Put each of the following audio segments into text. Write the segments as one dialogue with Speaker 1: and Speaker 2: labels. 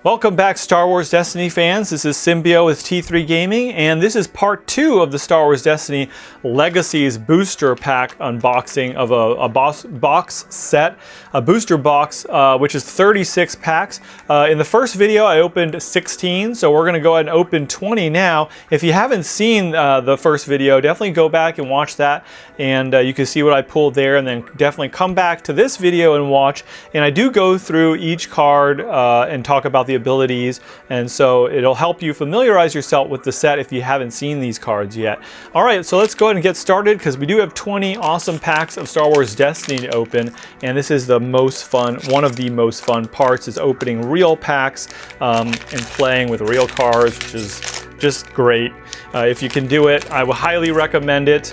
Speaker 1: Welcome back, Star Wars Destiny fans. This is Symbio with T3 Gaming, and this is part 2 of the Star Wars Destiny Legacies booster pack unboxing of a box set, a booster box, which is 36 packs. In the first video, I opened 16, so we're going to go ahead and open 20 now. If you haven't seen the first video, definitely go back and watch that, and you can see what I pulled there, and then definitely come back to this video and watch. And I do go through each card and talk about the abilities, and so it'll help you familiarize yourself with the set if you haven't seen these cards yet. All right, so let's go ahead and get started because we do have 20 awesome packs of Star Wars Destiny to open, and this is the most fun, one of the most fun parts is opening real packs and playing with real cards, which is just great. If you can do it, I would highly recommend it.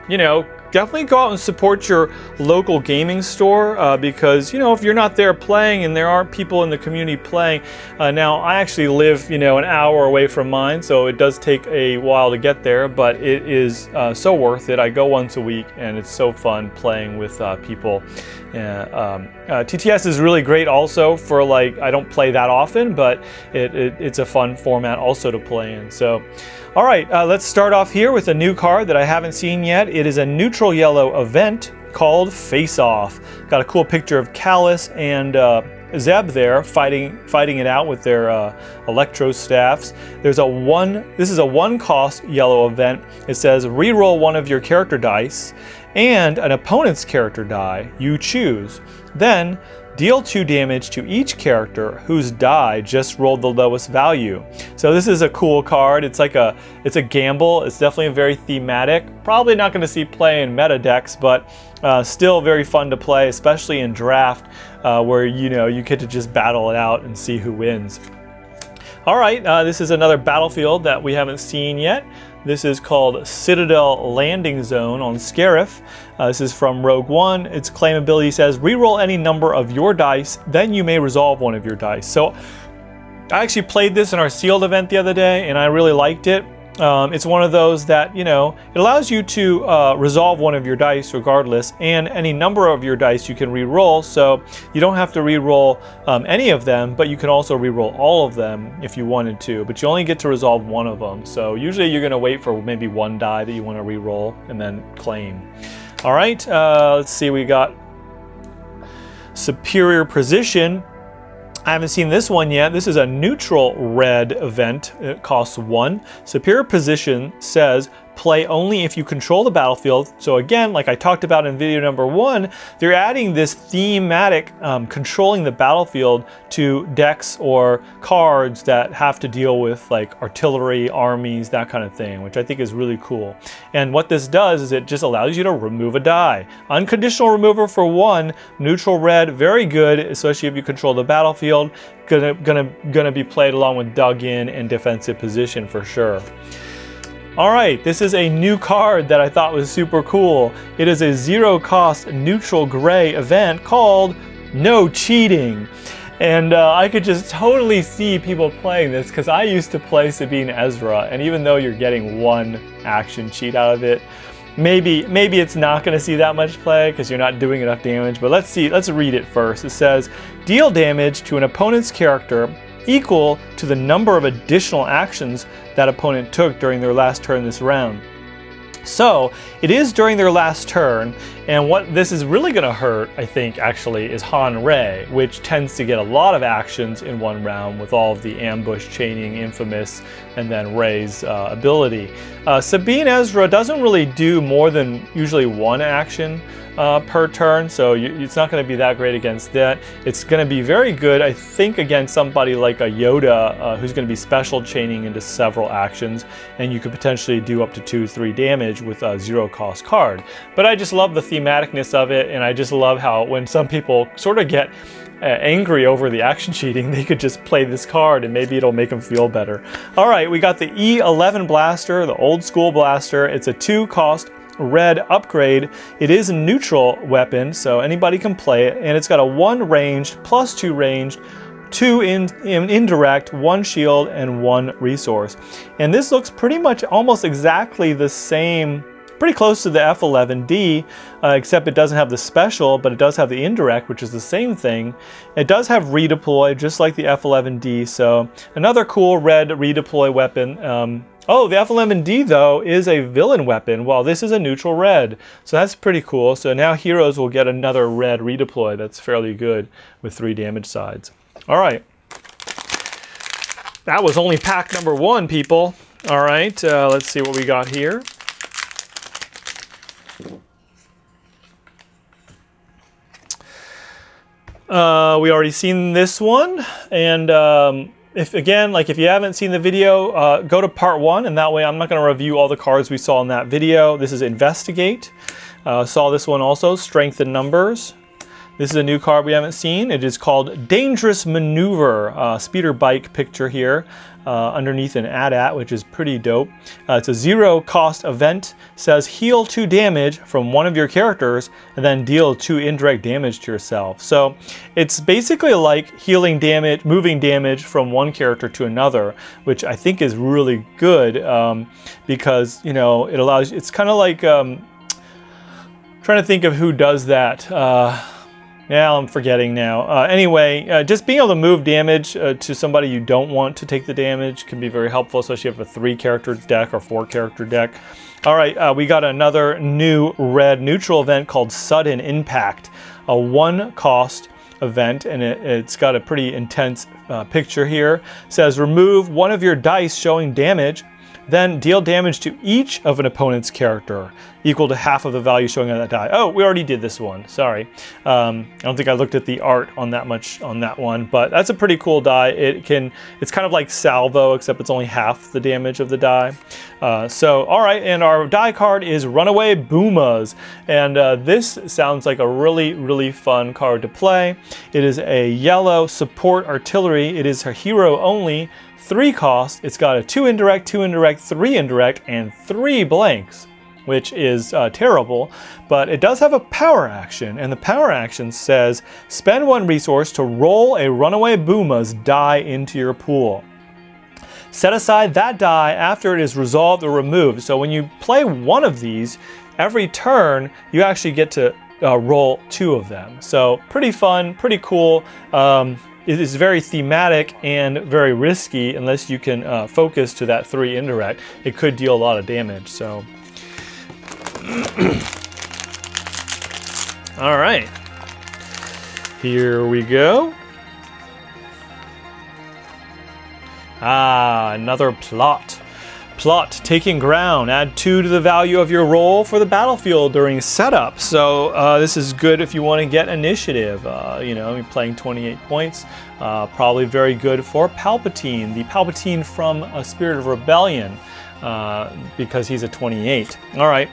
Speaker 1: You know, definitely go out and support your local gaming store because, you know, if you're not there playing and there aren't people in the community playing. Now, I actually live, you know, an hour away from mine, so it does take a while to get there, but it is so worth it. I go once a week and it's so fun playing with people. TTS is really great also for, like, I don't play that often, but it's a fun format also to play in. So, all right, let's start off here with a new card that I haven't seen yet. It is a neutral yellow event called Face Off. Got a cool picture of Callus and Zeb there fighting it out with their electro staffs. This is a 1-cost yellow event. It says reroll one of your character dice and an opponent's character die you choose. Then deal 2 damage to each character whose die just rolled the lowest value. So this is a cool card. It's a gamble. It's definitely very thematic. Probably not going to see play in meta decks, but still very fun to play, especially in draft, where you get to just battle it out and see who wins. All right, this is another battlefield that we haven't seen yet. This is called Citadel Landing Zone on Scarif. This is from Rogue One. Its claim ability says, reroll any number of your dice, then you may resolve one of your dice. So I actually played this in our sealed event the other day, and I really liked it. It's one of those that, you know, it allows you to resolve one of your dice regardless, and any number of your dice you can re-roll, so you don't have to re-roll any of them, but you can also re-roll all of them if you wanted to, but you only get to resolve one of them. So usually you're going to wait for maybe one die that you want to re-roll and then claim. All right, let's see, we got Superior Position. I haven't seen this one yet. This is a neutral red event. It costs 1. Superior Position says play only if you control the battlefield. So again, like I talked about in video number 1, they're adding this thematic controlling the battlefield to decks or cards that have to deal with like artillery, armies, that kind of thing, which I think is really cool. And what this does is it just allows you to remove a die. Unconditional remover for 1, neutral red, very good, especially if you control the battlefield. Gonna be played along with Dug In and Defensive Position for sure. All right, this is a new card that I thought was super cool. It is a 0-cost neutral gray event called No Cheating. And I could just totally see people playing this because I used to play Sabine Ezra, and even though you're getting 1 action cheat out of it, maybe it's not going to see that much play because you're not doing enough damage, but let's read it first. It says, deal damage to an opponent's character equal to the number of additional actions that opponent took during their last turn this round. So it is during their last turn, and what this is really going to hurt, I think, actually, is Han Rey, which tends to get a lot of actions in one round with all of the ambush, chaining, infamous, and then Rey's ability. Sabine Ezra doesn't really do more than usually 1 action per turn, so it's not going to be that great against that. It's going to be very good, I think, against somebody like a Yoda who's going to be special chaining into several actions, and you could potentially do up to 2-3 damage with a 0-cost card. But I just love the thematicness of it, and I just love how when some people sort of get angry over the action cheating, they could just play this card and maybe it'll make them feel better. All right, we got the E11 Blaster, the old school blaster. It's a 2-cost red upgrade. It is a neutral weapon, so anybody can play it, and it's got a 1 ranged plus 2 ranged, 2 indirect, 1 shield, and 1 resource. And this looks pretty much almost exactly the same pretty close to the F11D, except it doesn't have the special, but it does have the indirect, which is the same thing. It does have redeploy, just like the F11D, so another cool red redeploy weapon. Oh, the F11D, though, is a villain weapon, while this is a neutral red. So that's pretty cool. So now heroes will get another red redeploy that's fairly good with 3 damage sides. All right. That was only pack number 1, people. All right, let's see what we got here. We already seen this one, and if you haven't seen the video, go to part 1, and that way I'm not going to review all the cards we saw in that video. This is Investigate. Saw this one also, Strength in Numbers. This is a new card we haven't seen. It is called Dangerous Maneuver. Speeder bike picture here underneath an AT-AT, which is pretty dope. It's a 0-cost event. Says heal 2 damage from one of your characters and then deal 2 indirect damage to yourself. So it's basically like healing damage, moving damage from one character to another, which I think is really good because, you know, it allows, it's kind of like, trying to think of who does that. Yeah, I'm forgetting now. Anyway, just being able to move damage to somebody you don't want to take the damage can be very helpful, especially if you have a 3-character deck or 4-character deck. All right, we got another new red neutral event called Sudden Impact, a 1-cost event, and it's got a pretty intense picture here. It says remove one of your dice showing damage, then deal damage to each of an opponent's character, equal to half of the value showing on that die. Oh, we already did this one, sorry. I don't think I looked at the art on that much on that one, but that's a pretty cool die. It's kind of like Salvo, except it's only half the damage of the die. All right, and our die card is Runaway Boomas, and this sounds like a really, really fun card to play. It is a yellow support artillery. It is a hero only, 3 cost. It's got a 2 indirect, 2 indirect, 3 indirect, and 3 blanks, which is terrible, but it does have a power action, and the power action says spend 1 resource to roll a Runaway Booma's die into your pool. Set aside that die after it is resolved or removed. So when you play one of these, every turn you actually get to roll 2 of them. So pretty fun, pretty cool. It is very thematic and very risky unless you can focus to that 3 indirect. It could deal a lot of damage. So, all right, here we go. Another plot. Plot, taking ground. Add 2 to the value of your roll for the battlefield during setup. So this is good if you want to get initiative. You know, you're playing 28 points. Probably very good for Palpatine, the Palpatine from A Spirit of Rebellion, because he's a 28. All right,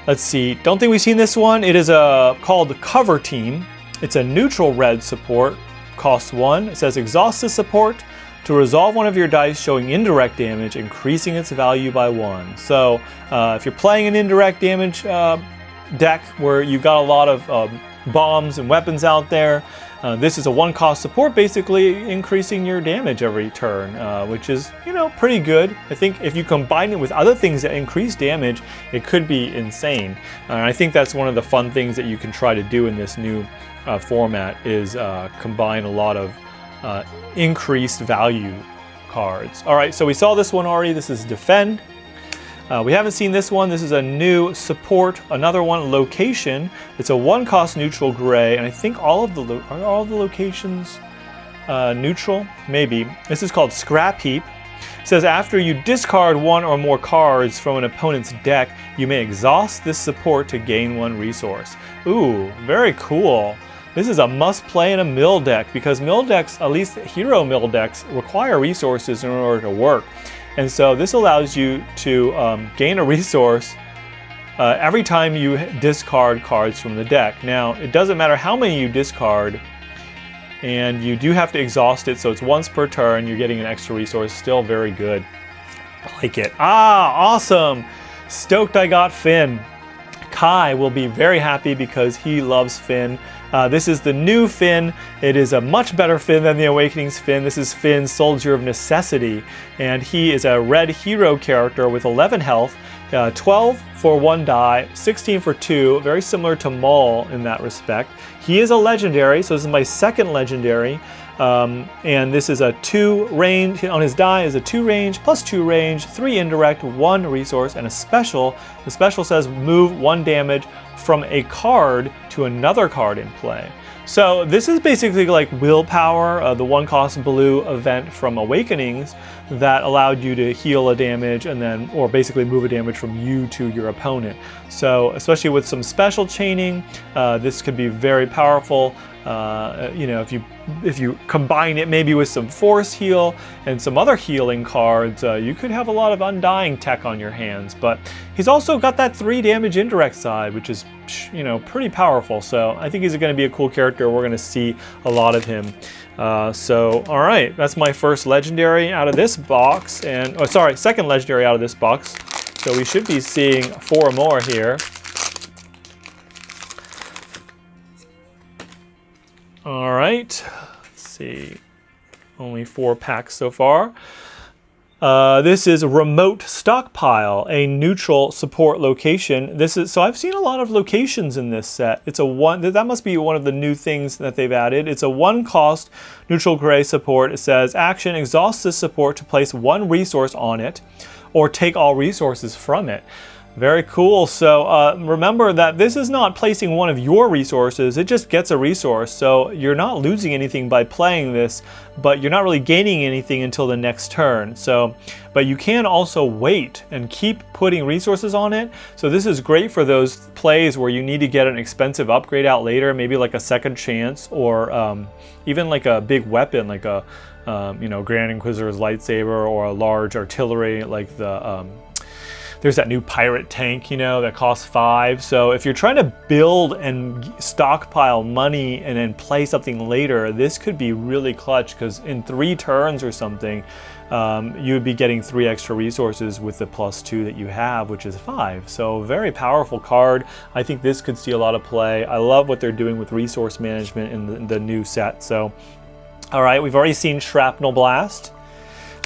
Speaker 1: let's see. Don't think we've seen this one. It is called Cover Team. It's a neutral red support, costs 1. It says exhaust the support to resolve one of your dice showing indirect damage, increasing its value by 1. So if you're playing an indirect damage deck where you've got a lot of bombs and weapons out there, this is a 1-cost support, basically increasing your damage every turn, which is, you know, pretty good. I think if you combine it with other things that increase damage, it could be insane. I think that's one of the fun things that you can try to do in this new format is combine a lot of increased value cards. All right, so we saw this one already. This is Defend. We haven't seen this one. This is a new support, another one, Location. It's a 1-cost neutral gray, and I think all of the locations neutral? Maybe. This is called Scrap Heap. It says after you discard 1 or more cards from an opponent's deck, you may exhaust this support to gain 1 resource. Ooh, very cool. This is a must-play in a mill deck because mill decks, at least hero mill decks, require resources in order to work. And so this allows you to gain a resource every time you discard cards from the deck. Now, it doesn't matter how many you discard, and you do have to exhaust it, so it's once per turn. You're getting an extra resource. Still very good. I like it. Awesome! Stoked I got Finn. Kai will be very happy because he loves Finn. This is the new Finn. It is a much better Finn than the Awakenings Finn. This is Finn, Soldier of Necessity, and he is a red hero character with 11 health. 12 for 1 die, 16 for 2, very similar to Maul in that respect. He is a legendary, so this is my second legendary. And this is a 2 range, on his die is a 2 range, plus 2 range, 3 indirect, 1 resource, and a special. The special says move 1 damage from a card to another card in play. So this is basically like Willpower, the 1-cost blue event from Awakenings that allowed you to heal a damage and then, or basically move a damage from you to your opponent. So especially with some special chaining, this could be very powerful. You know, if you combine it maybe with some Force Heal and some other healing cards, you could have a lot of Undying tech on your hands. But he's also got that 3 damage indirect side, which is, you know, pretty powerful. So I think he's going to be a cool character. We're going to see a lot of him. So all right, that's my first legendary out of this box, and oh, sorry, second legendary out of this box. So we should be seeing 4 more here. All right, let's see, only 4 packs so far. This is Remote Stockpile, a neutral support location. So I've seen a lot of locations in this set. It's that must be one of the new things that they've added. It's a 1-cost neutral gray support. It says action, exhaust this support to place 1 resource on it or take all resources from it. Very cool. So remember that this is not placing one of your resources, it just gets a resource. So you're not losing anything by playing this, but you're not really gaining anything until the next turn. So, but you can also wait and keep putting resources on it. So this is great for those plays where you need to get an expensive upgrade out later, maybe like a second chance, or even like a big weapon, like a you know, Grand Inquisitor's lightsaber, or a large artillery like the there's that new pirate tank, you know, that costs 5. So if you're trying to build and stockpile money and then play something later, this could be really clutch, because in 3 turns or something, you would be getting 3 extra resources with the +2 that you have, which is 5. So very powerful card. I think this could see a lot of play. I love what they're doing with resource management in the new set. So, all right, we've already seen Shrapnel Blast.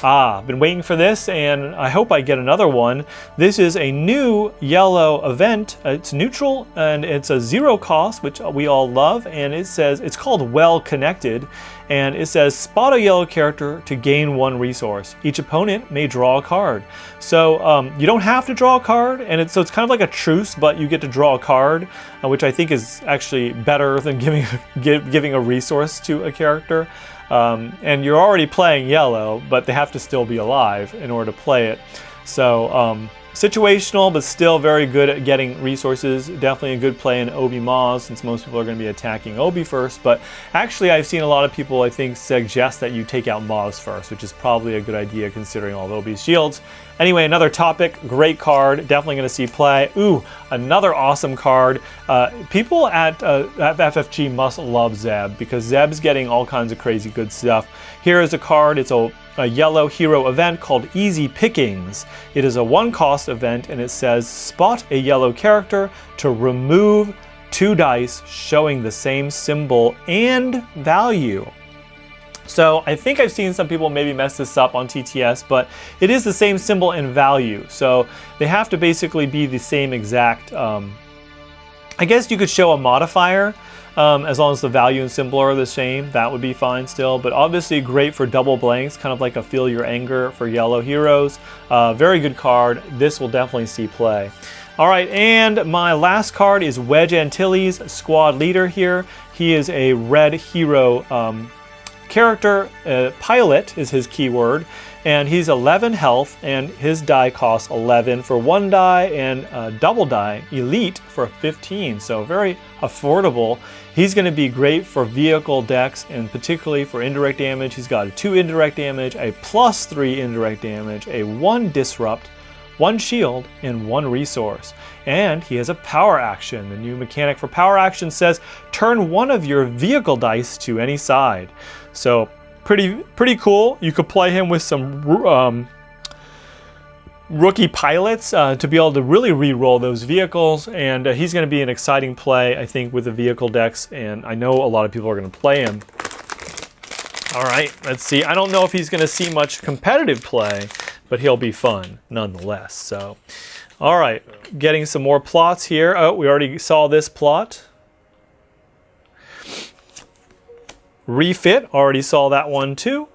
Speaker 1: Been waiting for this, and I hope I get another one. This is a new yellow event. It's neutral, and it's a 0 cost, which we all love, and it says, it's called Well Connected, and it says spot a yellow character to gain 1 resource. Each opponent may draw a card. So you don't have to draw a card, and so it's kind of like a truce, but you get to draw a card, which I think is actually better than giving a resource to a character. And you're already playing yellow, but they have to still be alive in order to play it. So situational, but still very good at getting resources. Definitely a good play in Obi Maz, since most people are going to be attacking Obi first. But actually, I've seen a lot of people, I think, suggest that you take out Maz first, which is probably a good idea considering all of Obi's shields. Anyway, another topic, great card, definitely going to see play. Ooh, another awesome card. People at FFG must love Zeb, because Zeb's getting all kinds of crazy good stuff. Here is a card. It's a yellow hero event called Easy Pickings. It is a 1-cost event, and it says spot a yellow character to remove 2 dice showing the same symbol and value. So I think I've seen some people maybe mess this up on TTS, but it is the same symbol and value. So they have to basically be the same exact, I guess you could show a modifier, as long as the value and symbol are the same. That would be fine still, but obviously great for double blanks, kind of like a Feel Your Anger for yellow heroes. Very good card. This will definitely see play. All right, and my last card is Wedge Antilles, squad leader here. He is a red hero character. Pilot is his keyword, and he's 11 health, and his die costs 11 for 1 die, and double die elite for 15, so very affordable. He's going to be great for vehicle decks, and particularly for indirect damage. He's got a 2 indirect damage, a +3 indirect damage, a 1 disrupt, 1 shield, and 1 resource. And he has a power action. The new mechanic for power action says turn 1 of your vehicle dice to any side. So pretty cool. You could play him with some rookie pilots to be able to really re-roll those vehicles, and he's going to be an exciting play, I think, with the vehicle decks, and I know a lot of people are going to play him. All right, let's see. I don't know if he's going to see much competitive play, but he'll be fun nonetheless. So, all right, getting some more plots here. Oh, we already saw this plot. Refit, already saw that one too.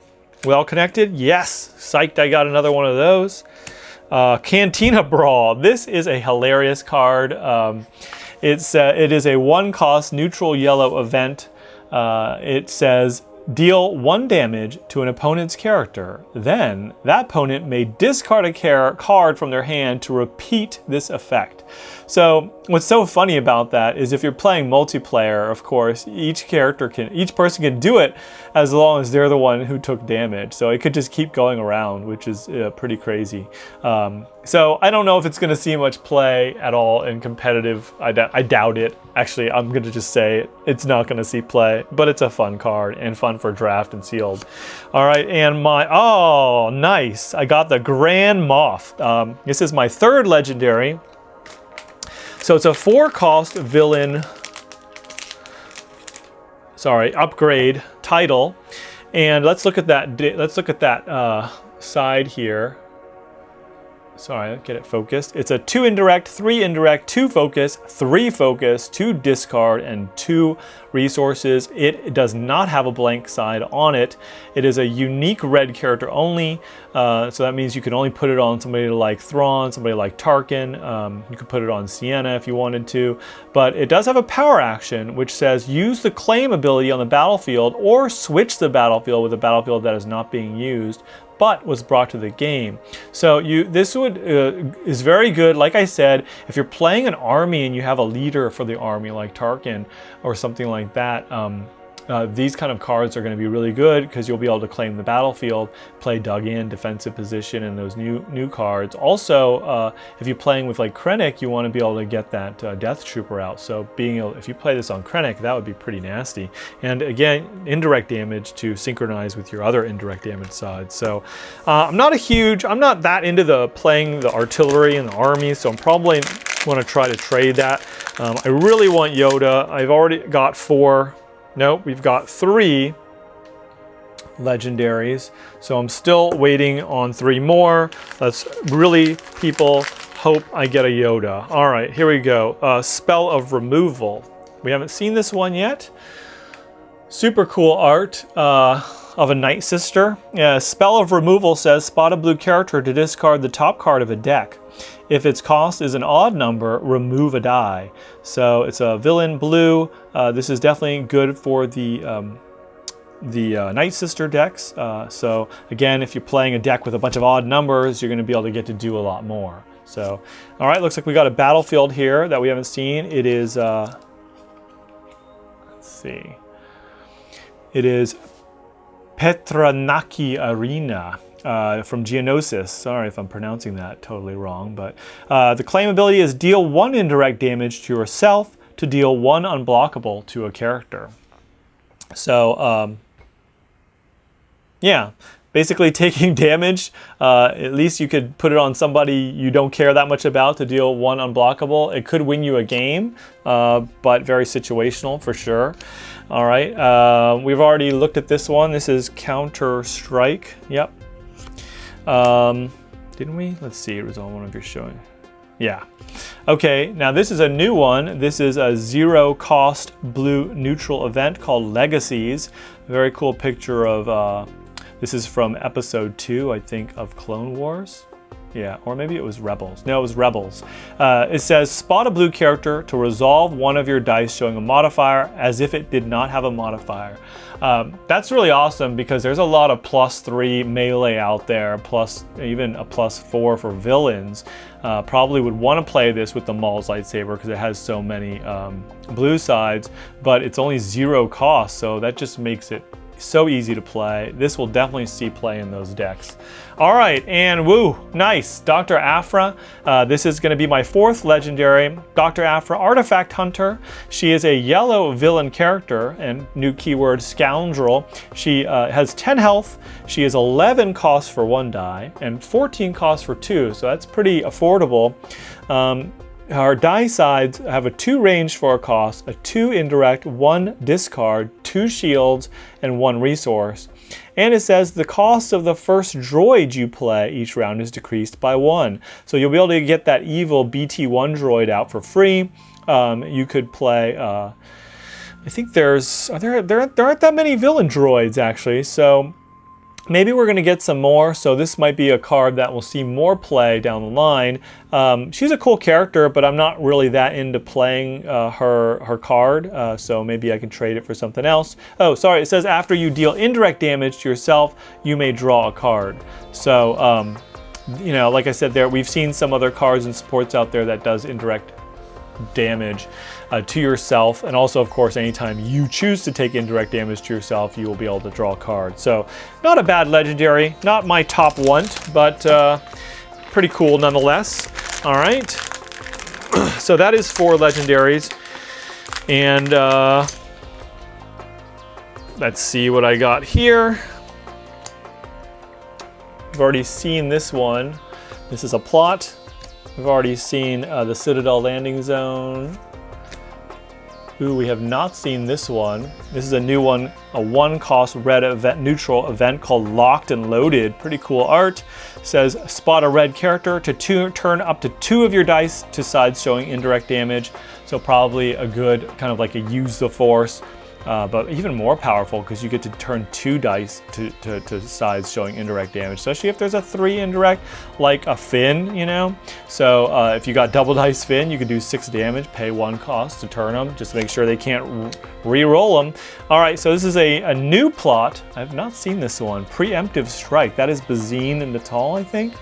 Speaker 1: Well connected, yes. Psyched, I got another one of those. Cantina Brawl. This is a hilarious card. It is a 1-cost neutral yellow event. It says deal 1 damage to an opponent's character. Then that opponent may discard a card from their hand to repeat this effect. So what's so funny about that is if you're playing multiplayer, of course, each person can do it as long as they're the one who took damage. So it could just keep going around, which is pretty crazy. So I don't know if it's going to see much play at all in competitive. I doubt it. Actually, I'm going to just say it's not going to see play, but it's a fun card and fun for draft and sealed. All right, and oh, nice. I got the Grand Moff. This is my 3rd legendary. So it's a 4-cost villain, upgrade title. And let's look at that, side here. Sorry, get it focused. It's a 2 indirect, 3 indirect, 2 focus, 3 focus, 2 discard, and 2 resources. It does not have a blank side on it. It is a unique red character only. So that means you can only put it on somebody like Thrawn, somebody like Tarkin. You could put it on Sienna if you wanted to. But it does have a power action, which says use the claim ability on the battlefield or switch the battlefield with a battlefield that is not being used, but was brought to the game. So this is very good. Like I said, if you're playing an army and you have a leader for the army like Tarkin or something like that, these kind of cards are going to be really good because you'll be able to claim the battlefield, play dug in, defensive position, and those new cards. Also, if you're playing with like Krennic, you want to be able to get that Death Trooper out. So if you play this on Krennic, that would be pretty nasty. And again, indirect damage to synchronize with your other indirect damage sides. So I'm not that into playing the artillery and the army, so I'm probably want to try to trade that. I really want Yoda. I've already got 4. Nope, we've got 3 legendaries. So I'm still waiting on 3 more. Let's really, people, hope I get a Yoda. All right, here we go. Spell of Removal. We haven't seen this one yet. Super cool art of a Night Sister. Spell of Removal says spot a blue character to discard the top card of a deck. If its cost is an odd number, remove a die. So it's a villain blue. This is definitely good for the Night Sister decks. So again, if you're playing a deck with a bunch of odd numbers, you're going to be able to get to do a lot more. So, all right, looks like we got a battlefield here that we haven't seen. It is, let's see. It is Petranaki Arena. From Geonosis. Sorry if I'm pronouncing that totally wrong, but the claim ability is deal 1 indirect damage to yourself to deal 1 unblockable to a character. So, yeah, basically taking damage. At least you could put it on somebody you don't care that much about to deal 1 unblockable. It could win you a game, but very situational for sure. All right, we've already looked at this one. This is Counter-Strike. Yep. Didn't we? Let's see, it was on one of your showing. Yeah. Okay, now this is a new one. This is a 0-cost blue neutral event called Legacies. A very cool picture of, this is from episode 2, I think, of Clone Wars. Yeah, or maybe it was Rebels. No, it was Rebels. It says, spot a blue character to resolve one of your dice showing a modifier as if it did not have a modifier. That's really awesome because there's a lot of +3 melee out there, plus even a +4 for villains. Probably would want to play this with the Maul's lightsaber because it has so many blue sides, but it's only 0 cost, so that just makes it so easy to play. This will definitely see play in those decks. All right, and woo, nice. Dr. Aphra. This is going to be my 4th legendary. Dr. Aphra, Artifact Hunter. She is a yellow villain character, and new keyword scoundrel. She has 10 health. She is 11 cost for 1 die and 14 cost for 2, so that's pretty affordable. Our die sides have a 2 range for a cost, a 2 indirect, 1 discard, 2 shields, and 1 resource. And it says the cost of the first droid you play each round is decreased by 1. So you'll be able to get that evil BT1 droid out for free. You could play, I think there aren't that many villain droids actually, so maybe we're going to get some more, so this might be a card that will see more play down the line. She's a cool character, but I'm not really that into playing her card, so maybe I can trade it for something else. Oh, sorry, it says after you deal indirect damage to yourself, you may draw a card. So, you know, like I said there, we've seen some other cards and supports out there that does indirect damage to yourself, and also of course anytime you choose to take indirect damage to yourself, you will be able to draw a card. So not a bad legendary, not my top want, but pretty cool nonetheless. All right, so that is 4 legendaries, and let's see what I got here. I've already seen this one. This is a plot. We've already seen the Citadel Landing Zone. Ooh, we have not seen this one. This is a new one, a 1-cost red event, neutral event called Locked and Loaded. Pretty cool art. It says spot a red character to turn up to 2 of your dice to sides showing indirect damage. So probably a good kind of like a use the force. But even more powerful because you get to turn 2 dice to sides showing indirect damage, especially if there's a 3 indirect, like a Finn, you know? So if you got double dice Finn, you could do 6 damage, pay 1 cost to turn them, just make sure they can't re-roll them. All right, so this is a new plot. I've not seen this one. Preemptive Strike. That is Bazine and Natal, I think.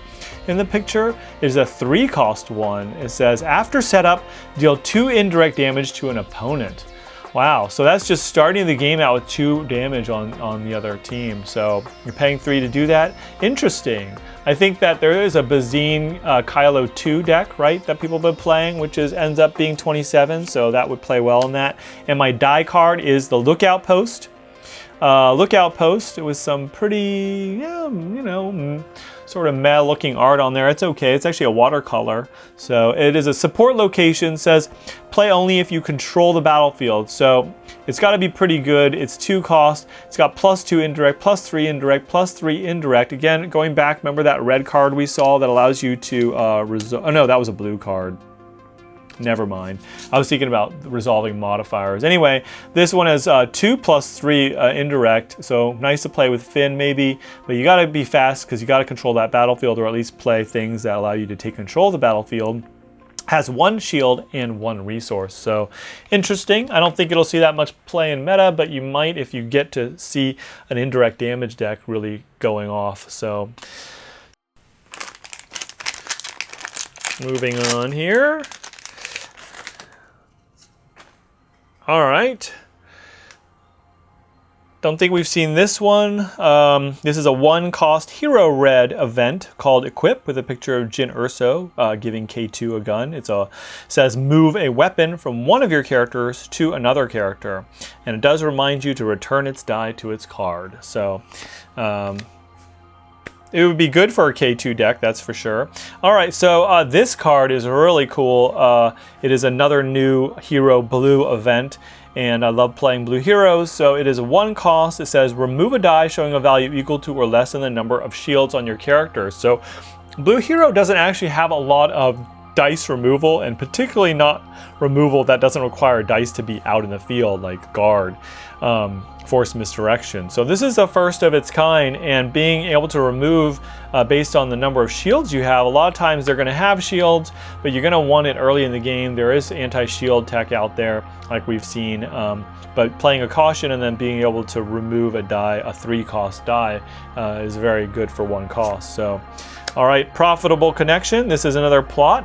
Speaker 1: In the picture, it is a 3-cost one. It says, after setup, deal 2 indirect damage to an opponent. Wow, so that's just starting the game out with 2 damage on the other team. So you're paying 3 to do that. Interesting. I think that there is a Bazine Kylo 2 deck, right, that people have been playing, which ends up being 27, so that would play well in that. And my die card is the Lookout Post. Lookout Post, it was some pretty, yeah, you know, sort of meh looking art on there. It's okay, it's actually a watercolor. So it is a support location, says play only if you control the battlefield. So it's got to be pretty good. It's 2 cost. It's got +2 indirect, +3 indirect, +3 indirect. Again, going back, remember that red card we saw that allows you to oh no, that was a blue card. Never mind. I was thinking about resolving modifiers. Anyway, this one has 2 +3 indirect, so nice to play with Finn maybe, but you gotta be fast because you gotta control that battlefield, or at least play things that allow you to take control of the battlefield. Has 1 shield and 1 resource, so interesting. I don't think it'll see that much play in meta, but you might if you get to see an indirect damage deck really going off. So moving on here. All right. Don't think we've seen this one. This is a 1-cost hero red event called Equip with a picture of Jyn Erso giving K2 a gun. It says move a weapon from one of your characters to another character. And it does remind you to return its die to its card. So it would be good for a K2 deck, that's for sure. All right, so this card is really cool. It is another new Hero Blue event, and I love playing blue heroes. So it is a 1-cost. It says remove a die showing a value equal to or less than the number of shields on your character. So blue hero doesn't actually have a lot of dice removal, and particularly not removal that doesn't require dice to be out in the field, like guard. Force misdirection. So this is the first of its kind, and being able to remove based on the number of shields you have. A lot of times they're going to have shields, but you're going to want it early in the game. There is anti-shield tech out there, like we've seen, but playing a caution and then being able to remove a die, a 3-cost die, is very good for 1 cost. So, all right, profitable connection. This is another plot.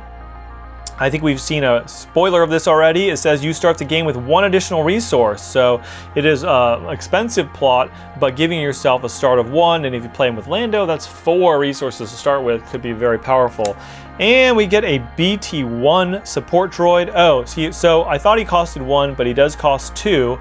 Speaker 1: I think we've seen a spoiler of this already. It says you start the game with 1 additional resource. So it is an expensive plot, but giving yourself a start of 1, and if you play him with Lando, that's 4 resources to start with. Could be very powerful. And we get a BT1 support droid. Oh, so I thought he costed 1, but he does cost 2.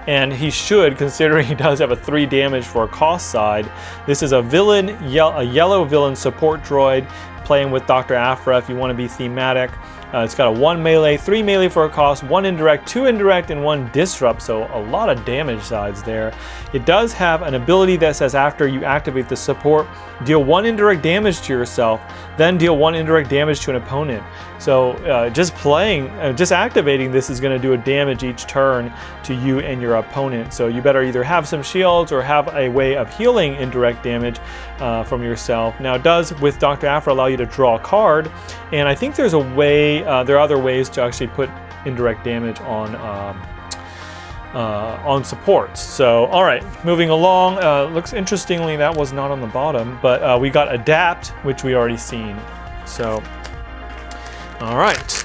Speaker 1: And he should, considering he does have a 3 damage for a cost side. This is a villain, a yellow villain support droid, playing with Dr. Aphra if you want to be thematic. It's got a 1 melee, 3 melee for a cost, 1 indirect, 2 indirect, and 1 disrupt, so a lot of damage sides there. It does have an ability that says after you activate the support, deal 1 indirect damage to yourself, then deal 1 indirect damage to an opponent. So just activating this is going to do a damage each turn to you and your opponent. So you better either have some shields or have a way of healing indirect damage from yourself. Now it does, with Dr. Aphra, allow you to draw a card, and I think there's a way, there are other ways to actually put indirect damage on supports. So, all right, moving along. Looks interestingly that was not on the bottom, but we got adapt, which we already seen. So, all right.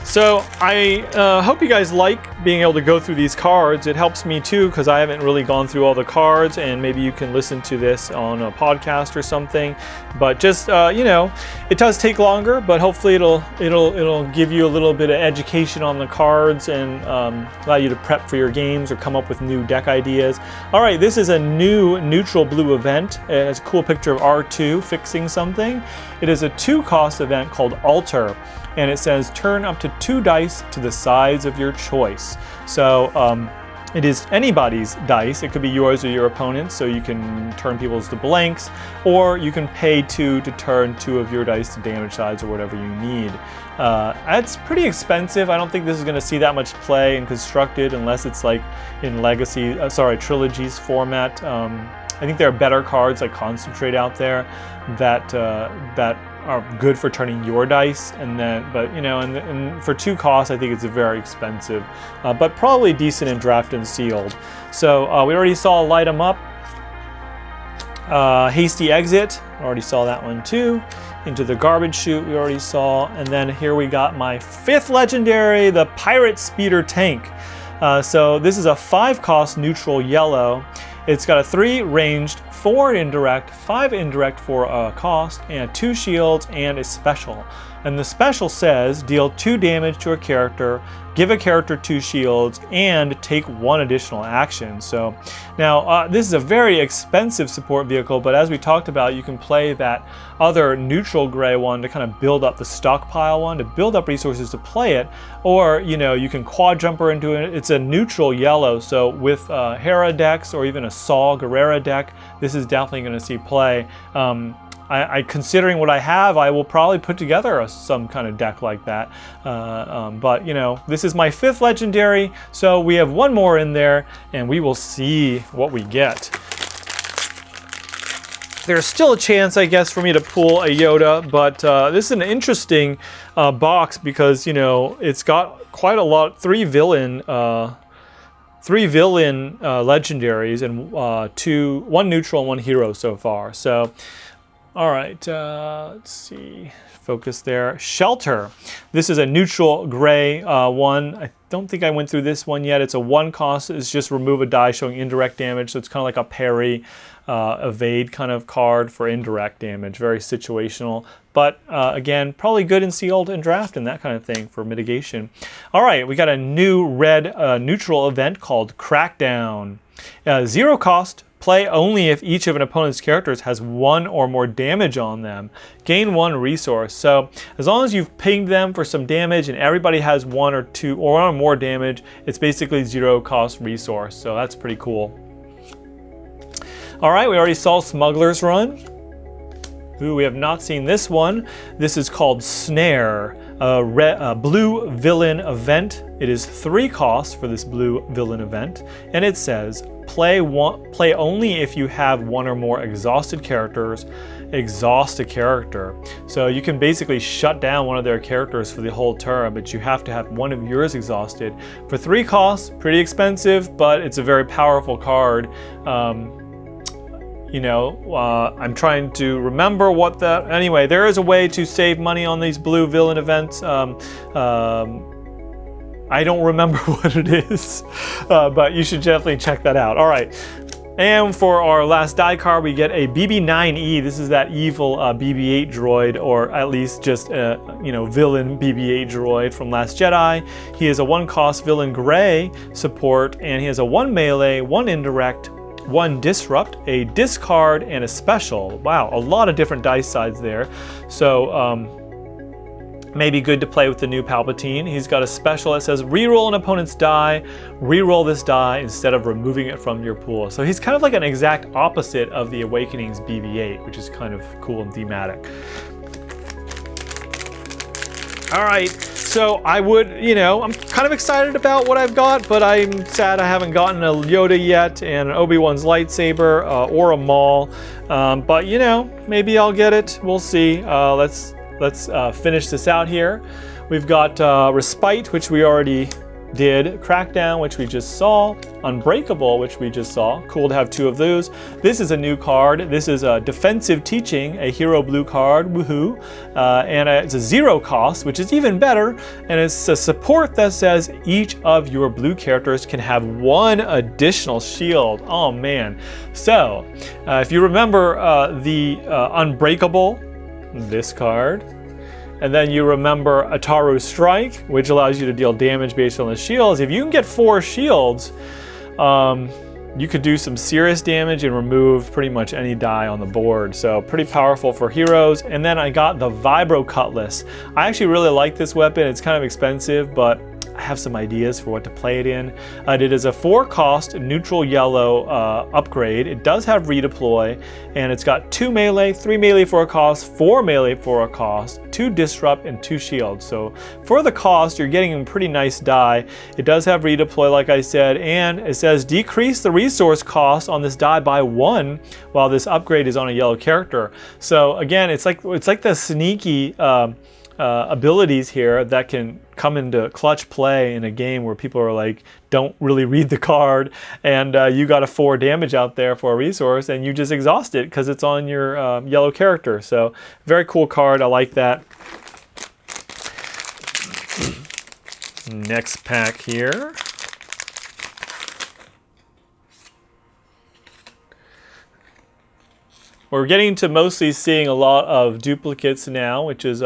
Speaker 1: So I hope you guys like being able to go through these cards. It helps me too, because I haven't really gone through all the cards, and maybe you can listen to this on a podcast or something. But just you know, it does take longer, but hopefully it'll give you a little bit of education on the cards and allow you to prep for your games or come up with new deck ideas. All right, this is a new neutral blue event. It has a cool picture of R2 fixing something. It is a 2-cost event called Alter. And it says turn up to 2 dice to the sides of your choice. So it is anybody's dice. It could be yours or your opponent's, so you can turn people's to blanks, or you can pay 2 to turn 2 of your dice to damage sides or whatever you need. It's pretty expensive. I don't think this is going to see that much play in Constructed unless it's like in Legacy, Trilogies format. I think there are better cards like Concentrate out there that are good for turning your dice, and then, but you know, and for 2 costs, I think it's very expensive, but probably decent in draft and sealed. So we already saw light 'em up. Hasty exit, already saw that one too. Into the garbage chute, we already saw, and then here we got my 5th legendary, the Pirate Speeder Tank. So this is a 5-cost neutral yellow. It's got a 3 ranged, 4 indirect, 5 indirect for a cost, and 2 shields and a special. And the special says deal 2 damage to a character, give a character 2 shields, and take 1 additional action. So now this is a very expensive support vehicle, but as we talked about, you can play that other neutral gray one to kind of build up the stockpile one, to build up resources to play it, or you know, you can quad jumper into it. It's a neutral yellow, so with Hera decks or even a Saw Guerrera deck, this is definitely going to see play. Considering what I have, I will probably put together some kind of deck like that. But you know, this is my 5th legendary, so we have 1 more in there, and we will see what we get. There's still a chance, I guess, for me to pull a Yoda, but this is an interesting box because, you know, it's got quite a lot, 3 villain legendaries and 1 neutral and 1 hero so far. So. All right, let's see, focus there. Shelter. This is a neutral gray one. I don't think I went through this one yet. It's a 1 cost. It's just remove a die showing indirect damage. So it's kind of like a parry, evade kind of card for indirect damage. Very situational. But again, probably good in sealed and draft and that kind of thing for mitigation. All right, we got a new red neutral event called Crackdown. 0 cost. Play only if each of an opponent's characters has 1 or more damage on them. Gain 1 resource. So as long as you've pinged them for some damage and everybody has 1 or 2 or 1 or more damage, it's basically 0 cost resource. So that's pretty cool. All right, we already saw Smuggler's Run. Ooh, we have not seen this one. This is called Snare, a blue villain event. It is 3 costs for this blue villain event, and it says play only if you have 1 or more exhausted characters. Exhaust a character. So you can basically shut down one of their characters for the whole turn, but you have to have 1 of yours exhausted. For 3 costs, pretty expensive, but it's a very powerful card. You know, I'm trying to remember what that. Anyway, there is a way to save money on these blue villain events. I don't remember what it is, but you should definitely check that out. All right, And for our last die card, we get a BB9E. This is that evil BB-8 droid, or at least just a villain BB-8 droid from Last Jedi. He is a 1-cost villain gray support, and he has a 1 melee, 1 indirect, 1 disrupt, a discard, and a special. Wow, a lot of different dice sides there. So maybe good to play with the new Palpatine. He's got a special that says reroll an opponent's die, reroll this die instead of removing it from your pool. So he's kind of like an exact opposite of the Awakening's BB-8, which is kind of cool and thematic. All right, so I would, I'm kind of excited about what I've got, but I'm sad I haven't gotten a Yoda yet and an Obi-Wan's lightsaber or a Maul. But maybe I'll get it. We'll see. Let's finish this out here. We've got Respite, which we already did, Crackdown, which we just saw, Unbreakable, which we just saw. Cool to have 2 of those. This is a new card. This is a Defensive Teaching, a hero blue card, woohoo. And it's a 0 cost, which is even better. And it's a support that says each of your blue characters can have 1 additional shield. Oh man. So, if you remember the Unbreakable, this card, and then you remember Ataru Strike, which allows you to deal damage based on the shields. If you can get 4 shields, you could do some serious damage and remove pretty much any die on the board. So pretty powerful for heroes. And then I got the Vibro Cutlass. I actually really like this weapon. It's kind of expensive, but I have some ideas for what to play it in. It is a 4-cost neutral yellow upgrade. It does have redeploy, and it's got 2 melee, 3 melee for a cost, 4 melee for a cost, 2 disrupt, and 2 shields. So for the cost, you're getting a pretty nice die. It does have redeploy, like I said, and it says decrease the resource cost on this die by 1 while this upgrade is on a yellow character. So again, it's like the sneaky abilities here that can come into clutch play in a game where people are like, don't really read the card, and you got a 4 damage out there for a resource, and you just exhaust it because it's on your yellow character. So very cool card. I like that. Next pack here. We're getting to mostly seeing a lot of duplicates now, which is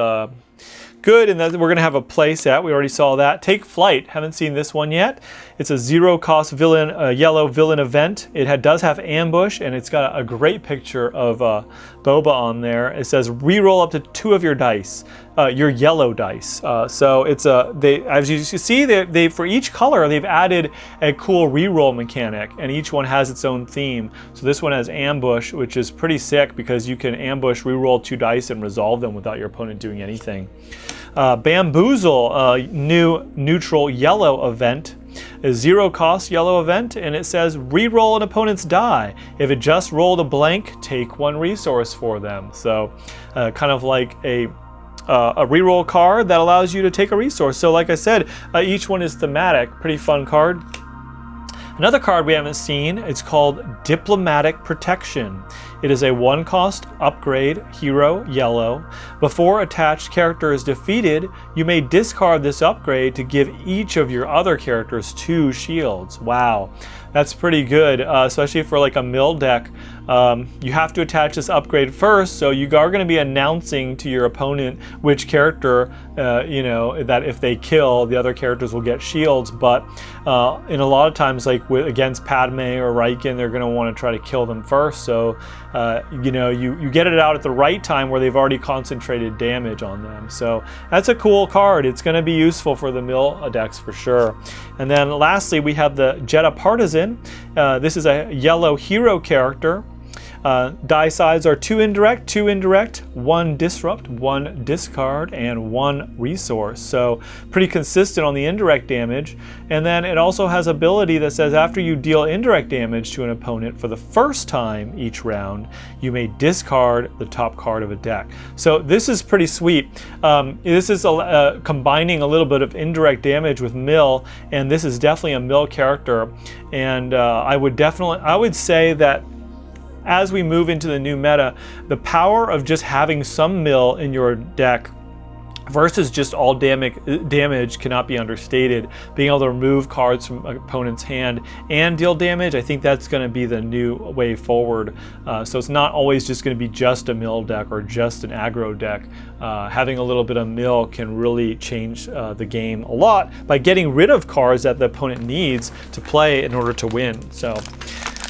Speaker 1: good, and then we're going to have a play set. We already saw that. Take Flight. Haven't seen this one yet. It's a 0-cost villain, yellow villain event. It does have Ambush, and it's got a great picture of Boba on there. It says reroll up to 2 of your dice, your yellow dice. So it's as you see, they for each color they've added a cool reroll mechanic, and each one has its own theme. So this one has Ambush, which is pretty sick because you can ambush, reroll 2 dice, and resolve them without your opponent doing anything. Bamboozle, new neutral yellow event, a 0-cost yellow event, and it says reroll an opponent's die. If it just rolled a blank, take 1 resource for them. So kind of like a reroll card that allows you to take a resource. So like I said, each one is thematic. Pretty fun card. Another card we haven't seen, it's called Diplomatic Protection. It is a 1-cost upgrade, hero, yellow. Before attached character is defeated, you may discard this upgrade to give each of your other characters 2 shields. Wow, that's pretty good, especially for like a mill deck. You have to attach this upgrade first, so you are going to be announcing to your opponent which character, that if they kill, the other characters will get shields. But in a lot of times, like against Padme or Riken, they're going to want to try to kill them first. So you get it out at the right time where they've already concentrated damage on them. So that's a cool card. It's going to be useful for the mill decks for sure. And then lastly, we have the Jetta Partizan. This is a yellow hero character. Die sides are 2 indirect, 1 disrupt, 1 discard, and 1 resource. So pretty consistent on the indirect damage. And then it also has ability that says after you deal indirect damage to an opponent for the first time each round, you may discard the top card of a deck. So this is pretty sweet. This is combining a little bit of indirect damage with mill, and this is definitely a mill character. And I would say that as we move into the new meta, the power of just having some mill in your deck versus just all damage cannot be understated. Being able to remove cards from an opponent's hand and deal damage, I think that's going to be the new way forward. So it's not always just going to be just a mill deck or just an aggro deck. Having a little bit of mill can really change the game a lot by getting rid of cards that the opponent needs to play in order to win. So,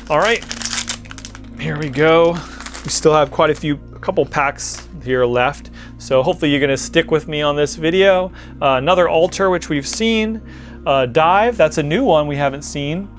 Speaker 1: all right, here we go. We still have quite a couple packs here left. So hopefully you're going to stick with me on this video. Another altar, which we've seen. Dive, that's a new one we haven't seen.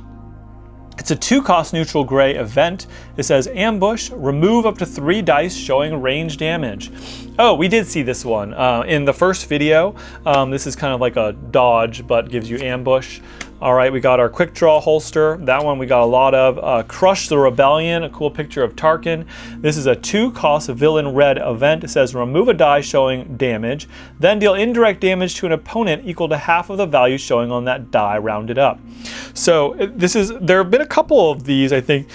Speaker 1: It's a 2-cost neutral gray event. It says ambush, remove up to 3 dice showing range damage. Oh, we did see this one in the first video. This is kind of like a dodge, but gives you ambush. All right, we got our quick draw holster. That one we got a lot of. Crush the Rebellion, a cool picture of Tarkin. This is a 2-cost villain red event. It says remove a die showing damage, then deal indirect damage to an opponent equal to half of the value showing on that die rounded up. So there have been a couple of these, I think,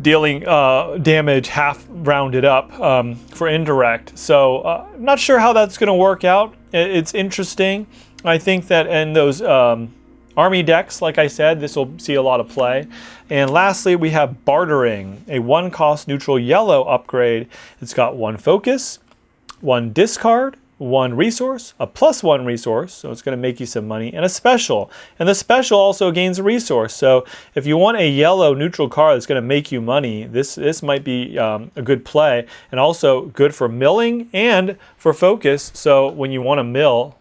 Speaker 1: dealing damage half rounded up for indirect. So I'm not sure how that's going to work out. It's interesting. I think that in those army decks, like I said, this will see a lot of play. And lastly, we have Bartering, a 1-cost neutral yellow upgrade. It's got 1 focus, 1 discard, 1 resource, a +1 resource, so it's going to make you some money, and a special. And the special also gains a resource. So if you want a yellow neutral card that's going to make you money, this might be a good play, and also good for milling and for focus. So when you want to mill,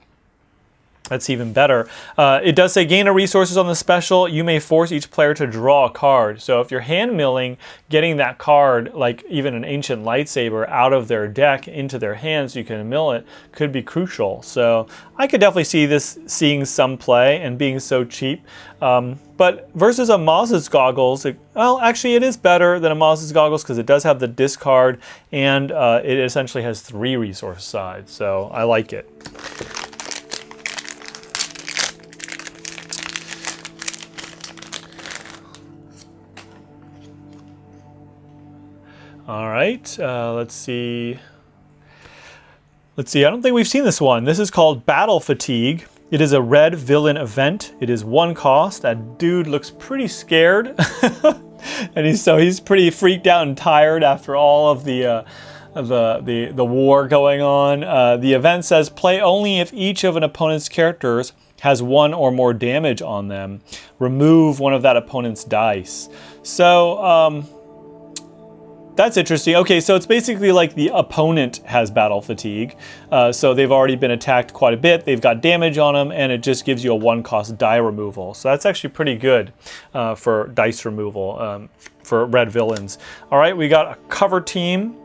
Speaker 1: that's even better. It does say gain a resources on the special. You may force each player to draw a card. So if you're hand milling, getting that card, like even an ancient lightsaber, out of their deck into their hands so you can mill it could be crucial. So I could definitely see this seeing some play and being so cheap. But versus a Maz's Goggles, well, actually it is better than a Maz's Goggles because it does have the discard and it essentially has 3 resource sides. So I like it. All right, let's see. I don't think we've seen this one. This is called Battle Fatigue. It is a red villain event. It is 1 cost. That dude looks pretty scared. And he's pretty freaked out and tired after all of the war going on. The event says play only if each of an opponent's characters has 1 or more damage on them. Remove one of that opponent's dice. So, that's interesting. Okay, so it's basically like the opponent has battle fatigue. So they've already been attacked quite a bit. They've got damage on them, and it just gives you a 1-cost die removal. So that's actually pretty good for dice removal for red villains. All right, we got a cover team.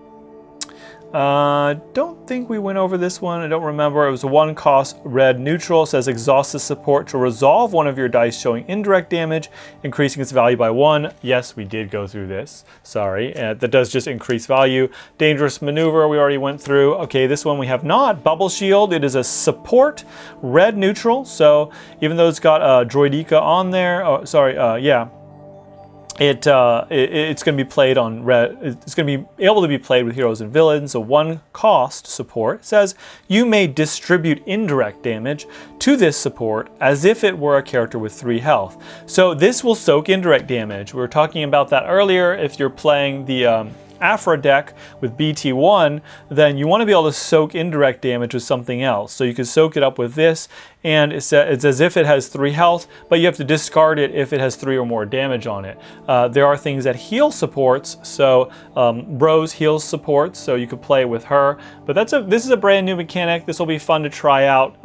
Speaker 1: Don't think we went over this one. I don't remember. It was a 1-cost red neutral. It says exhaust the support to resolve one of your dice showing indirect damage, increasing its value by 1. Yes, we did go through this. Sorry. That does just increase value. Dangerous maneuver we already went through. Okay, this one we have not. Bubble shield. It is a support red neutral. So even though it's got a Droidica on there, it's going to be played on red. It's going to be able to be played with heroes and villains. A 1-cost support. It says you may distribute indirect damage to this support as if it were a character with 3 health. So this will soak indirect damage. We were talking about that earlier. If you're playing the Aphra deck with BT1, then you want to be able to soak indirect damage with something else. So you can soak it up with this, and it's as if it has 3 health, but you have to discard it if it has 3 or more damage on it. There are things that heal supports, so Rose heals supports, so you could play with her. But this is a brand new mechanic. This will be fun to try out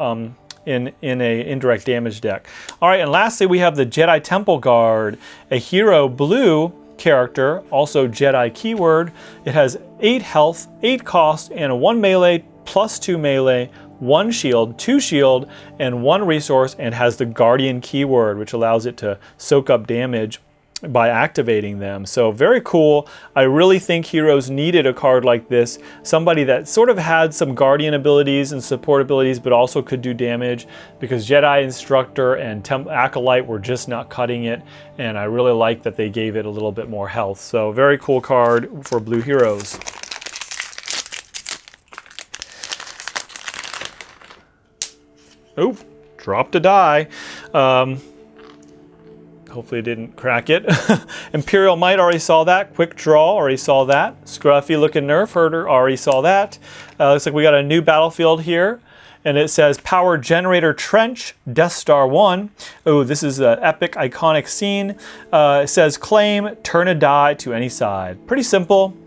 Speaker 1: in a indirect damage deck. All right, and lastly we have the Jedi Temple Guard, a hero blue character, also Jedi keyword. It has 8 health, 8 cost, and a 1 melee plus 2 melee, 1 shield, 2 shield, and 1 resource, and has the Guardian keyword, which allows it to soak up damage by activating them. So very cool. I really think heroes needed a card like this, somebody that sort of had some guardian abilities and support abilities but also could do damage, because Jedi Instructor and Acolyte were just not cutting it, and I really like that they gave it a little bit more health. So very cool card for blue heroes. Oh, dropped a die. Hopefully it didn't crack it. Imperial Might, already saw that. Quick Draw, already saw that. Scruffy looking Nerf Herder, already saw that. Looks like we got a new battlefield here. And it says Power Generator Trench, Death Star 1. Oh, this is an epic, iconic scene. It says claim, turn a die to any side. Pretty simple.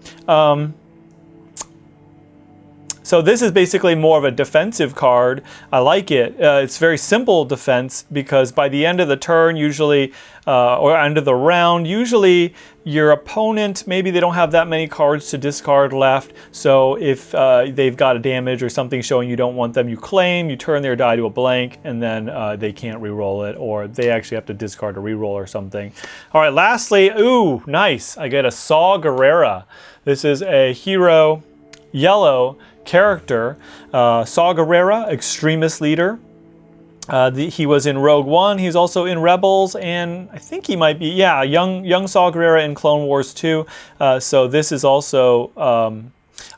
Speaker 1: So this is basically more of a defensive card. I like it. It's very simple defense because by the end of the turn, usually, or end of the round, usually your opponent, maybe they don't have that many cards to discard left. So if they've got a damage or something showing you don't want them, you claim, you turn their die to a blank, and then they can't re-roll it, or they actually have to discard a re-roll or something. All right, lastly, ooh, nice. I get a Saw Guerrera. This is a hero yellow character, Saw Guerrera, extremist leader. He was in Rogue One. He's also in Rebels, and I think he might be, yeah, young Saw Guerrera in Clone Wars 2. So this is also,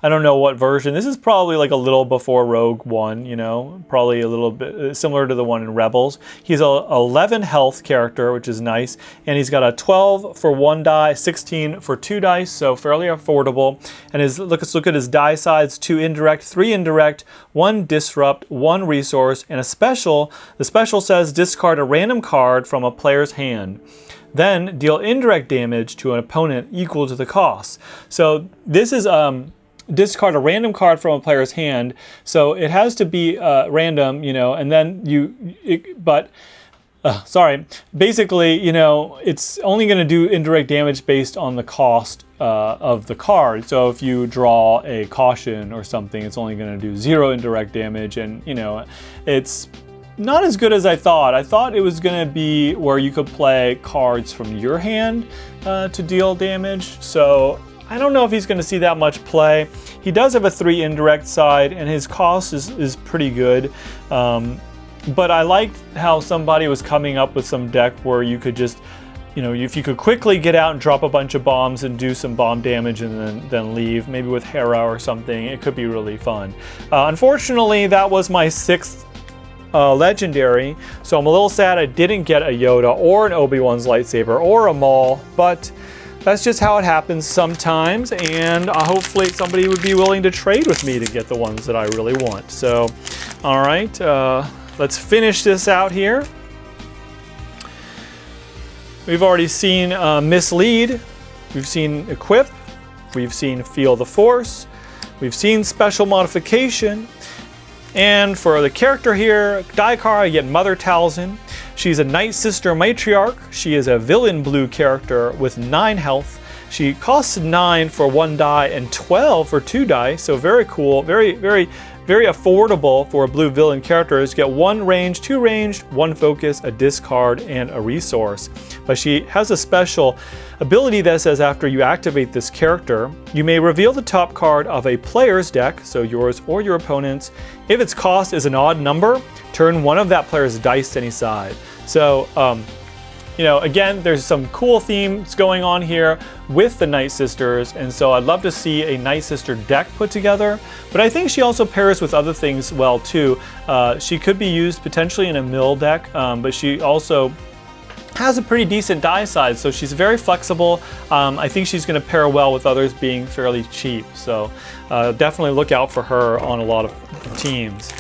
Speaker 1: I don't know what version. This is probably like a little before Rogue One, you know, probably a little bit similar to the one in Rebels. He's a 11 health character, which is nice, and he's got a 12 for 1 die, 16 for 2 dice, so fairly affordable. And let's look at his die sides: 2 indirect, 3 indirect, 1 disrupt, 1 resource, and a special. The special says discard a random card from a player's hand. Then deal indirect damage to an opponent equal to the cost. So this is discard a random card from a player's hand, so it has to be random, you know, and then basically, you know, it's only going to do indirect damage based on the cost of the card. So if you draw a caution or something, it's only going to do 0 indirect damage, and you know, it's not as good as I thought. I thought it was going to be where you could play cards from your hand to deal damage, so I don't know if he's going to see that much play. He does have a 3 indirect side, and his cost is pretty good. But I liked how somebody was coming up with some deck where you could just, you know, if you could quickly get out and drop a bunch of bombs and do some bomb damage and then leave, maybe with Hera or something, it could be really fun. Unfortunately, that was my 6th legendary, so I'm a little sad I didn't get a Yoda or an Obi-Wan's lightsaber or a Maul, but that's just how it happens sometimes, and hopefully somebody would be willing to trade with me to get the ones that I really want. So, all right, let's finish this out here. We've already seen Mislead, we've seen Equip, we've seen Feel the Force, we've seen Special Modification, and for the character here, die card, I get Mother Talzin. She's a Night Sister Matriarch. She is a villain blue character with 9 health. She costs 9 for 1 die and 12 for 2 die, so very cool, very affordable for a blue villain character. You get 1 range, 2 ranged, 1 focus, a discard, and a resource. But she has a special ability that says after you activate this character, you may reveal the top card of a player's deck, so yours or your opponent's. If its cost is an odd number, turn 1 of that player's dice to any side. So, you know, again, there's some cool themes going on here with the Night Sisters, and so I'd love to see a Night Sister deck put together. But I think she also pairs with other things well too. She could be used potentially in a mill deck, but she also has a pretty decent die size, so she's very flexible. I think she's going to pair well with others being fairly cheap, so definitely look out for her on a lot of teams.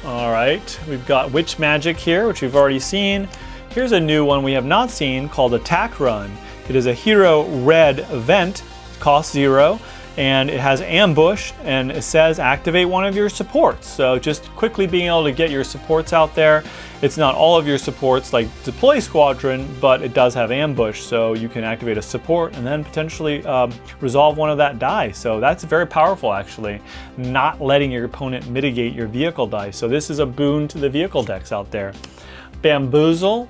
Speaker 1: All right, we've got Witch Magic here, which we've already seen. Here's a new one we have not seen called Attack Run. It is a Hero Red event, costs 0, and it has Ambush, and it says activate 1 of your supports. So just quickly being able to get your supports out there. It's not all of your supports like Deploy Squadron, but it does have Ambush, so you can activate a support and then potentially resolve 1 of that die. So that's very powerful, actually, not letting your opponent mitigate your vehicle dice. So this is a boon to the vehicle decks out there. Bamboozle,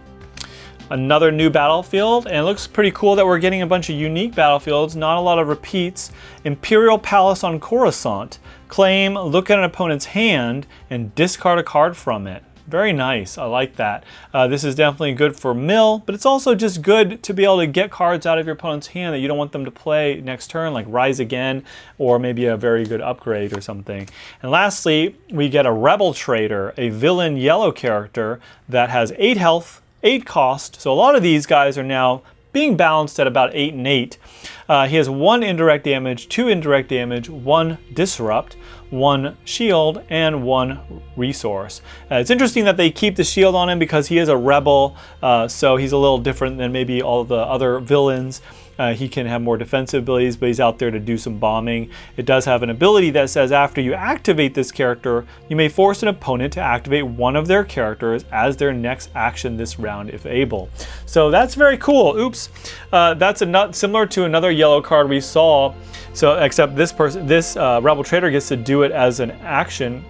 Speaker 1: another new battlefield, and it looks pretty cool that we're getting a bunch of unique battlefields, not a lot of repeats. Imperial Palace on Coruscant. Claim, look at an opponent's hand, and discard a card from it. Very nice. I like that. This is definitely good for mill, but it's also just good to be able to get cards out of your opponent's hand that you don't want them to play next turn, like Rise Again, or maybe a very good upgrade or something. And lastly, we get a Rebel Traitor, a villain yellow character that has 8 health, 8 cost. So a lot of these guys are now being balanced at about 8 and 8. He has 1 indirect damage, 2 indirect damage, 1 disrupt, 1 shield, and 1 resource. It's interesting that they keep the shield on him because he is a rebel, so he's a little different than maybe all the other villains. He can have more defensive abilities, but he's out there to do some bombing. It does have an ability that says after you activate this character, you may force an opponent to activate one of their characters as their next action this round if able. So that's very cool. Oops. That's similar to another yellow card we saw. So except this Rebel Traitor gets to do it as an action.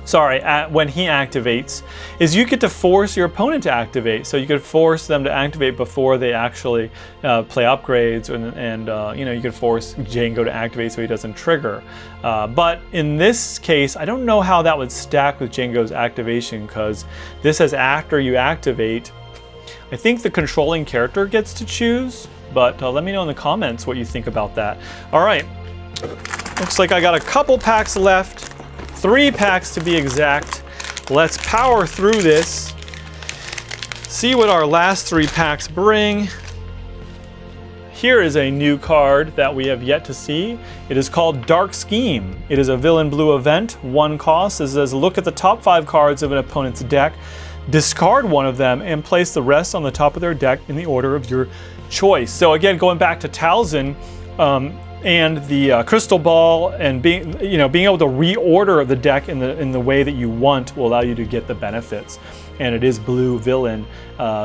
Speaker 1: Sorry, when he activates, is you get to force your opponent to activate. So you could force them to activate before they actually play upgrades, and you know, you could force Django to activate so he doesn't trigger. But in this case, I don't know how that would stack with Django's activation, because this says after you activate. I think the controlling character gets to choose, but let me know in the comments what you think about that. All right, looks like I got a couple packs left. 3 packs to be exact. Let's power through this. See what our last 3 packs bring. Here is a new card that we have yet to see. It is called Dark Scheme. It is a villain blue event, 1 cost. It says look at the top 5 cards of an opponent's deck, discard one of them, and place the rest on the top of their deck in the order of your choice. So again, going back to Talzin, and the crystal ball, and being able to reorder the deck in the way that you want will allow you to get the benefits. And it is blue villain,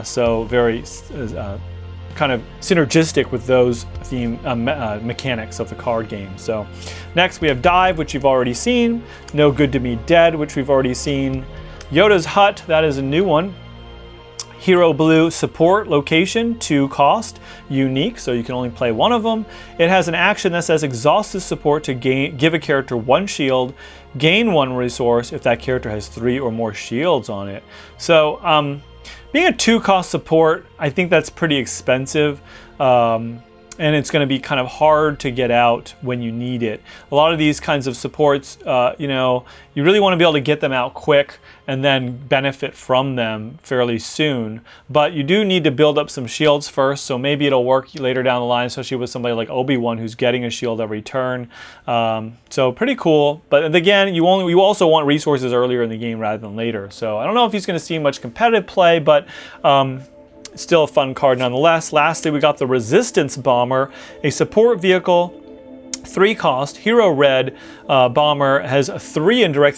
Speaker 1: so very kind of synergistic with those mechanics of the card game. So next we have Dive, which you've already seen. No Good to Me Dead, which we've already seen. Yoda's Hut, that is a new one. Hero Blue Support Location, 2 cost, unique, so you can only play 1 of them. It has an action that says exhaust this support to give a character 1 shield, gain 1 resource if that character has 3 or more shields on it. So being a 2 cost support, I think that's pretty expensive. And it's going to be kind of hard to get out when you need it. A lot of these kinds of supports, you really want to be able to get them out quick and then benefit from them fairly soon. But you do need to build up some shields first, so maybe it'll work later down the line, especially with somebody like Obi-Wan who's getting a shield every turn. So pretty cool. But again, you also want resources earlier in the game rather than later. So I don't know if he's going to see much competitive play, but still a fun card nonetheless. Lastly, we got the Resistance Bomber, a support vehicle, 3 cost, Hero Red Bomber, has 3 indirect,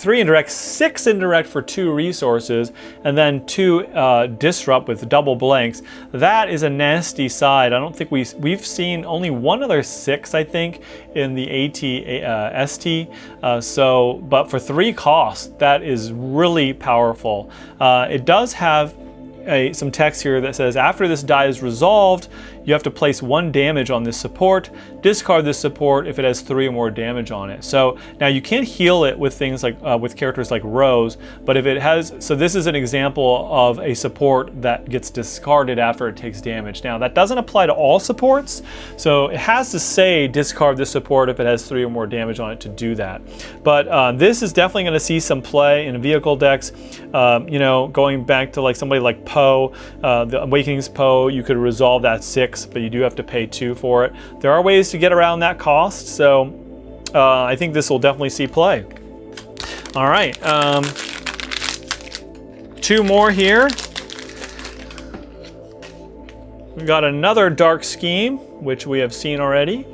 Speaker 1: 6 indirect for 2 resources, and then 2 disrupt with double blanks. That is a nasty side. I don't think we've seen only one other 6, I think, in the ST. But for 3 costs, that is really powerful. It does have some text here that says after this die is resolved, you have to place 1 damage on this support, discard this support if it has 3 or more damage on it. So now you can't heal it with things like with characters like Rose, but if it has, so this is an example of a support that gets discarded after it takes damage. Now that doesn't apply to all supports, so it has to say discard this support if it has 3 or more damage on it to do that. But this is definitely going to see some play in vehicle decks. Going back to like somebody like Poe, the Awakenings Poe, you could resolve that 6, but you do have to pay 2 for it. There are ways to get around that cost, so I think this will definitely see play. All right, 2 more here. We got another Dark Scheme, which we have seen already.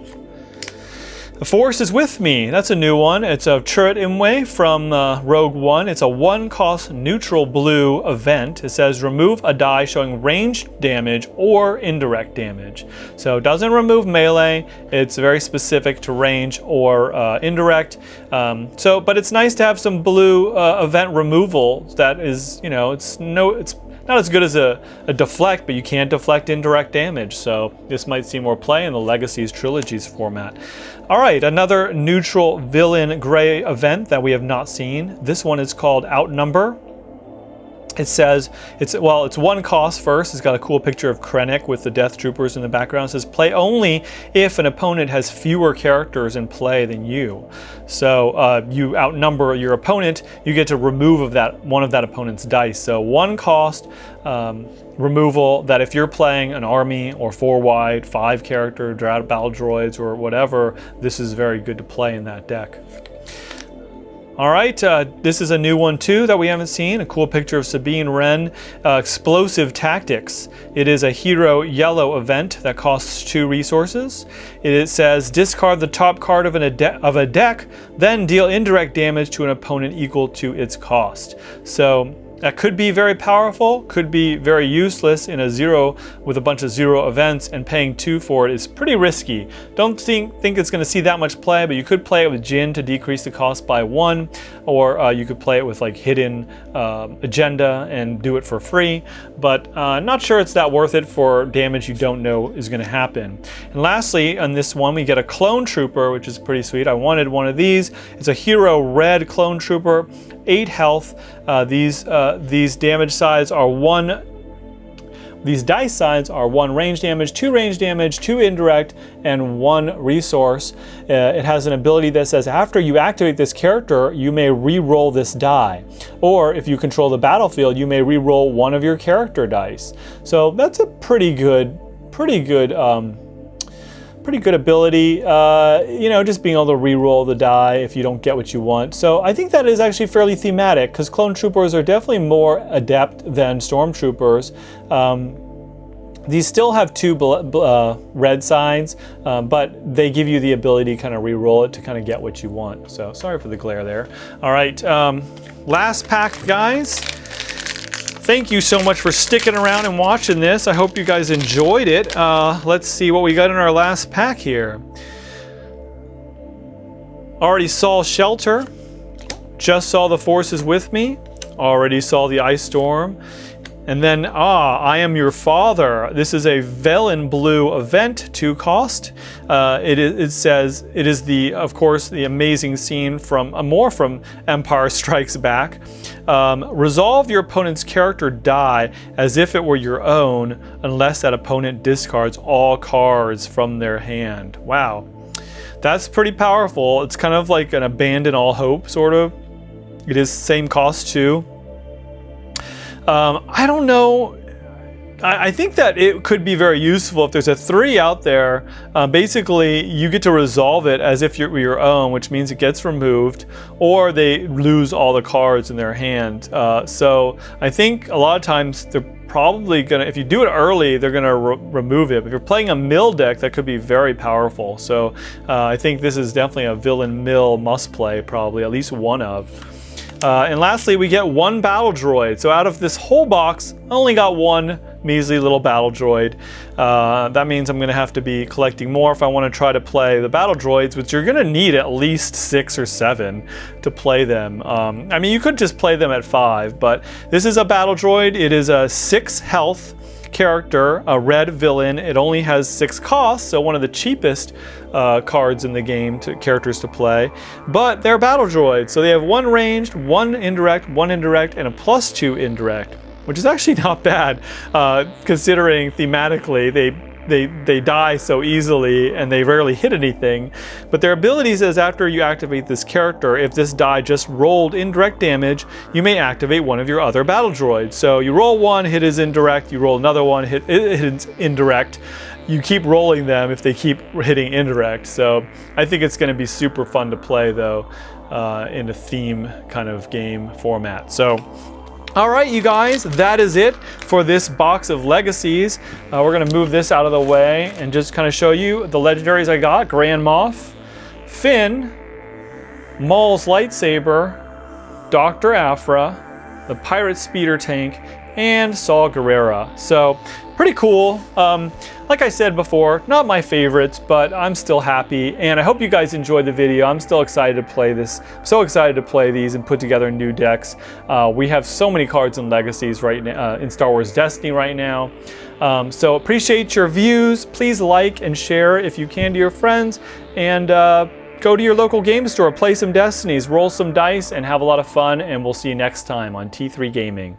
Speaker 1: The Force is with me. That's a new one. It's a Chirrut Imwe from Rogue One. It's a 1 cost neutral blue event. It says remove a die showing ranged damage or indirect damage. So it doesn't remove melee. It's very specific to range or indirect. But it's nice to have some blue event removal that is, it's not as good as a deflect, but you can deflect indirect damage. So this might see more play in the Legacies Trilogies format. All right, another neutral villain gray event that we have not seen. This one is called Outnumber. It says, it's one cost first. It's got a cool picture of Krennic with the Death Troopers in the background. It says play only if an opponent has fewer characters in play than you. So you outnumber your opponent, you get to remove one of that opponent's dice. So one cost removal that if you're playing an army or 4-wide, 5-character battle droids or whatever, this is very good to play in that deck. All right, this is a new one too that we haven't seen. A cool picture of Sabine, Wren, Explosive Tactics. It is a hero yellow event that costs 2 resources. It says discard the top card of a deck, then deal indirect damage to an opponent equal to its cost. So that could be very powerful, could be very useless in a 0 with a bunch of 0 events, and paying 2 for it is pretty risky. Don't think it's going to see that much play, but you could play it with Jin to decrease the cost by 1, or you could play it with like hidden agenda and do it for free, but not sure it's that worth it for damage you don't know is going to happen. And lastly, on this one, we get a Clone Trooper, which is pretty sweet. I wanted one of these. It's a hero red Clone Trooper, 8 health. These damage sides are 1. These dice sides are 1 range damage, 2 range damage, 2 indirect, and 1 resource. It has an ability that says after you activate this character, you may re-roll this die. Or if you control the battlefield, you may re-roll one of your character dice. So that's a pretty good ability, just being able to re-roll the die if you don't get what you want. So I think that is actually fairly thematic, because Clone Troopers are definitely more adept than Stormtroopers. These still have 2 red signs, but they give you the ability to kind of re-roll it to kind of get what you want. So sorry for the glare there. All right, last pack, guys. Thank you so much for sticking around and watching this. I hope you guys enjoyed it. Let's see what we got in our last pack here. Already saw Shelter. Just saw the Forces with me. Already saw the Ice Storm. And then, I Am Your Father. This is a Velen Blue event, 2 cost. It says, it is of course, the amazing scene from Empire Strikes Back. Resolve your opponent's character die as if it were your own, unless that opponent discards all cards from their hand. Wow. That's pretty powerful. It's kind of like an abandon all hope, sort of. It is same cost too. I don't know. I think that it could be very useful if there's a 3 out there. Basically, you get to resolve it as if you're your own, which means it gets removed, or they lose all the cards in their hand. So I think a lot of times they're probably gonna, if you do it early, they're gonna remove it. But if you're playing a mill deck, that could be very powerful. So I think this is definitely a villain mill must play, probably at least one of. And lastly, we get 1 battle droid. So out of this whole box, I only got 1 measly little battle droid. That means I'm going to have to be collecting more if I want to try to play the battle droids, which you're going to need at least 6 or 7 to play them. I mean, you could just play them at 5, but this is a battle droid. It is a 6 health character, a red villain. It only has 6 costs, so one of the cheapest cards in the game characters to play, but they're battle droids, so they have 1 ranged, 1 indirect, 1 indirect, and a +2 indirect, which is actually not bad considering thematically they die so easily and they rarely hit anything. But their ability says after you activate this character, if this die just rolled indirect damage, you may activate one of your other battle droids. So you roll 1, hit his indirect, you roll another one, hit his indirect. You keep rolling them if they keep hitting indirect. So I think it's going to be super fun to play though in a theme kind of game format. So all right, you guys, that is it for this box of Legacies. We're going to move this out of the way and just kind of show you the legendaries I got. Grand Moff, Finn, Maul's Lightsaber, Dr. Aphra, the Pirate Speeder Tank, and Saw Guerrera. So pretty cool. Like I said before, not my favorites, but I'm still happy, and I hope you guys enjoyed the video. I'm still excited to play this. So excited to play these and put together new decks. We have so many cards in Legacies right now, in Star Wars Destiny right now. So appreciate your views. Please like and share if you can to your friends, and go to your local game store, play some Destinies, roll some dice, and have a lot of fun, and we'll see you next time on T3 Gaming.